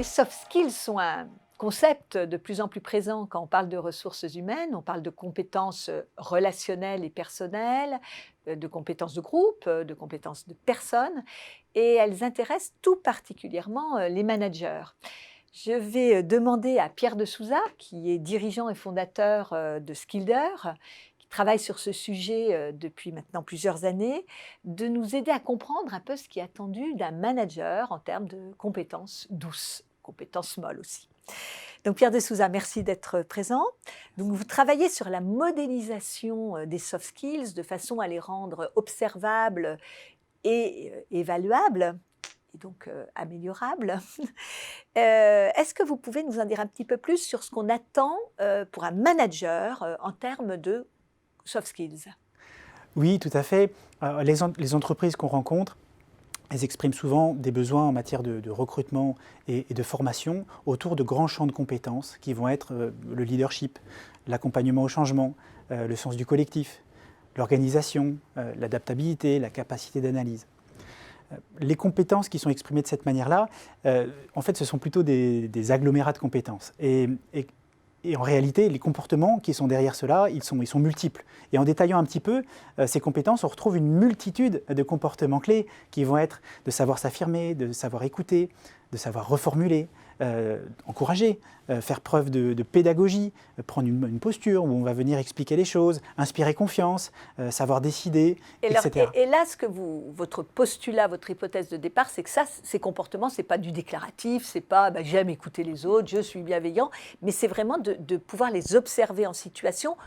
Les soft skills sont un concept de plus en plus présent quand on parle de ressources humaines. On parle de compétences relationnelles et personnelles, de compétences de groupe, de compétences de personnes, et elles intéressent tout particulièrement les managers. Je vais demander à Pierre de Souza, qui est dirigeant et fondateur de Skilder, qui travaille sur ce sujet depuis maintenant plusieurs années, de nous aider à comprendre un peu ce qui est attendu d'un manager en termes de compétences douces, compétences molles aussi. Donc Pierre de Souza, merci d'être présent. Donc vous travaillez sur la modélisation des soft skills de façon à les rendre observables et évaluables, et donc améliorables. Est-ce que vous pouvez nous en dire un petit peu plus sur ce qu'on attend pour un manager en termes de soft skills? Oui, tout à fait. Les entreprises qu'on rencontre, elles expriment souvent des besoins en matière de recrutement et de formation autour de grands champs de compétences qui vont être le leadership, l'accompagnement au changement, le sens du collectif, l'organisation, l'adaptabilité, la capacité d'analyse. Les compétences qui sont exprimées de cette manière-là, en fait, ce sont plutôt des agglomérats de compétences. Et en réalité, les comportements qui sont derrière cela, ils sont multiples. Et en détaillant un petit peu ces compétences, on retrouve une multitude de comportements clés qui vont être de savoir s'affirmer, de savoir écouter, de savoir reformuler, encourager, faire preuve de pédagogie, prendre une posture où on va venir expliquer les choses, inspirer confiance, savoir décider, etc. Et là, votre postulat, votre hypothèse de départ, c'est que ces comportements, ce n'est pas du déclaratif, ce n'est pas j'aime écouter les autres, je suis bienveillant, mais c'est vraiment de pouvoir les observer en situation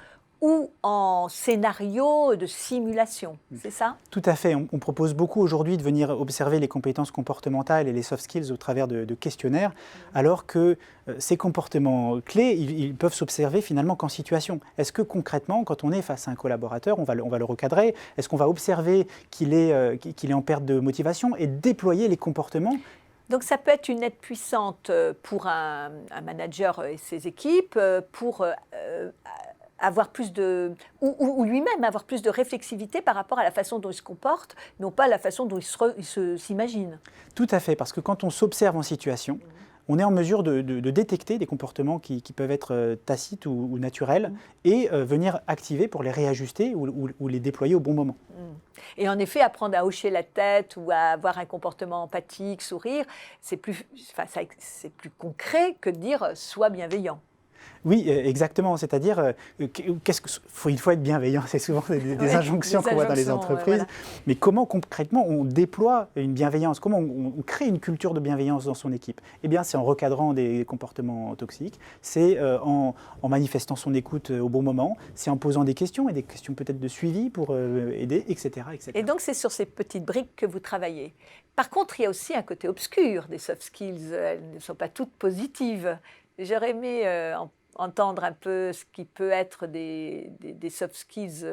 ou en scénario de simulation, c'est ça? Tout à fait. On propose beaucoup aujourd'hui de venir observer les compétences comportementales et les soft skills au travers de questionnaires, alors que ces comportements clés, ils peuvent s'observer finalement qu'en situation. Est-ce que concrètement, quand on est face à un collaborateur, on va le recadrer? Est-ce qu'on va observer qu'il est en perte de motivation et déployer les comportements? Donc ça peut être une aide puissante pour un manager et ses équipes, pour avoir plus de, ou lui-même avoir plus de réflexivité par rapport à la façon dont il se comporte, non pas la façon dont il s'imagine. Tout à fait, parce que quand on s'observe en situation, on est en mesure de détecter des comportements qui peuvent être tacites ou naturels et venir activer pour les réajuster ou les déployer au bon moment. Et en effet, apprendre à hocher la tête ou à avoir un comportement empathique, sourire, c'est plus concret que de dire « sois bienveillant ». Oui, exactement. C'est-à-dire, il faut être bienveillant. C'est souvent des injonctions qu'on voit dans les entreprises. Voilà. Mais comment concrètement on déploie une bienveillance? Comment on crée une culture de bienveillance dans son équipe? Eh bien, c'est en recadrant des comportements toxiques, c'est en manifestant son écoute au bon moment, c'est en posant des questions et des questions peut-être de suivi pour aider, etc., etc. Et donc, c'est sur ces petites briques que vous travaillez. Par contre, il y a aussi un côté obscur des soft skills. Elles ne sont pas toutes positives. J'aurais aimé entendre un peu ce qui peut être des soft skills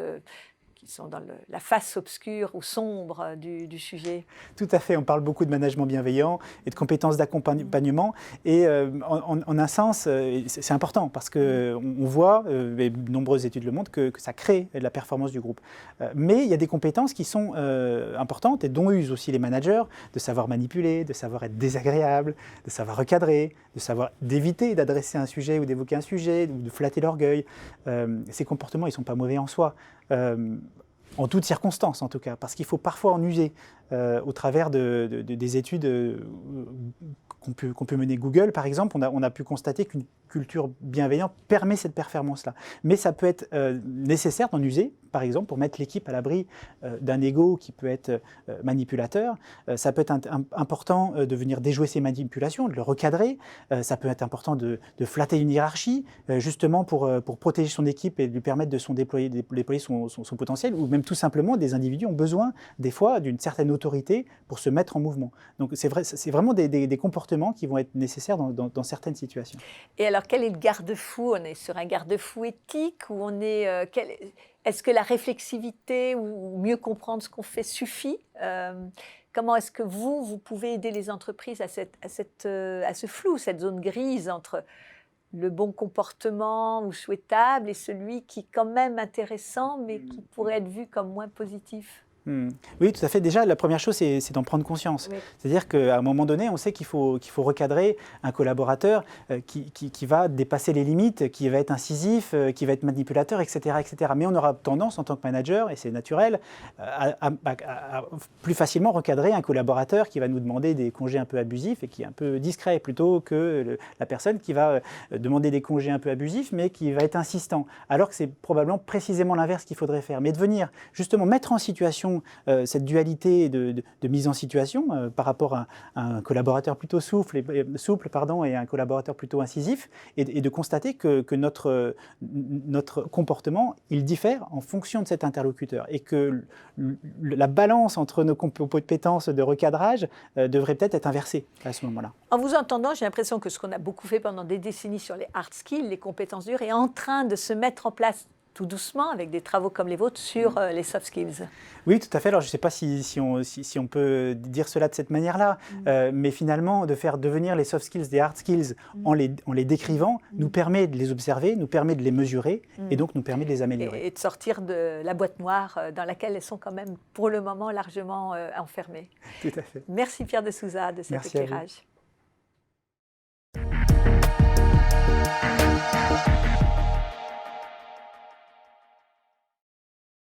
qui sont dans la face obscure ou sombre du sujet. Tout à fait, on parle beaucoup de management bienveillant et de compétences d'accompagnement. Et en un sens, c'est important parce qu'on voit, et de nombreuses études le montrent, que ça crée la performance du groupe. Mais il y a des compétences qui sont importantes et dont usent aussi les managers, de savoir manipuler, de savoir être désagréable, de savoir recadrer, de savoir d'éviter d'adresser un sujet ou d'évoquer un sujet, ou de flatter l'orgueil. Ces comportements, ils ne sont pas mauvais en soi. En toutes circonstances en tout cas, parce qu'il faut parfois en user au travers des études qu'on peut mener. Google, par exemple, on a pu constater qu'une culture bienveillante permet cette performance-là. Mais ça peut être nécessaire d'en user, par exemple, pour mettre l'équipe à l'abri d'un ego qui peut être manipulateur. Ça peut être important de venir déjouer ces manipulations, de le recadrer. Ça peut être important de flatter une hiérarchie, justement pour protéger son équipe et lui permettre de déployer son potentiel, ou même tout simplement, des individus ont besoin, des fois, d'une certaine autorité pour se mettre en mouvement. Donc c'est vraiment des comportements qui vont être nécessaires dans certaines situations. Et alors, quel est le garde-fou? On est sur un garde-fou éthique ou on est... Est-ce que la réflexivité ou mieux comprendre ce qu'on fait suffit? Comment est-ce que vous pouvez aider les entreprises à ce flou, cette zone grise entre le bon comportement ou souhaitable et celui qui est quand même intéressant mais qui pourrait être vu comme moins positif? Oui, tout à fait. Déjà, la première chose, c'est d'en prendre conscience. Oui. C'est-à-dire qu'à un moment donné, on sait qu'il faut recadrer un collaborateur qui va dépasser les limites, qui va être incisif, qui va être manipulateur, etc., etc. Mais on aura tendance, en tant que manager, et c'est naturel, à plus facilement recadrer un collaborateur qui va nous demander des congés un peu abusifs et qui est un peu discret, plutôt que la personne qui va demander des congés un peu abusifs, mais qui va être insistant. Alors que c'est probablement précisément l'inverse qu'il faudrait faire. Mais de venir justement mettre en situation cette dualité de mise en situation par rapport à un collaborateur plutôt souple et un collaborateur plutôt incisif, et de constater que notre comportement, il diffère en fonction de cet interlocuteur, et que la balance entre nos compétences de recadrage devrait peut-être être inversée à ce moment-là. En vous entendant, j'ai l'impression que ce qu'on a beaucoup fait pendant des décennies sur les hard skills, les compétences dures, est en train de se mettre en place tout doucement, avec des travaux comme les vôtres, sur les soft skills. Oui, tout à fait. Alors, je ne sais pas si on peut dire cela de cette manière-là, mais finalement, de faire devenir les soft skills des hard skills en les décrivant, nous permet de les observer, nous permet de les mesurer, et donc nous permet de les améliorer. Et de sortir de la boîte noire dans laquelle elles sont quand même, pour le moment, largement enfermées. Tout à fait. Merci Pierre de Souza de cet éclairage.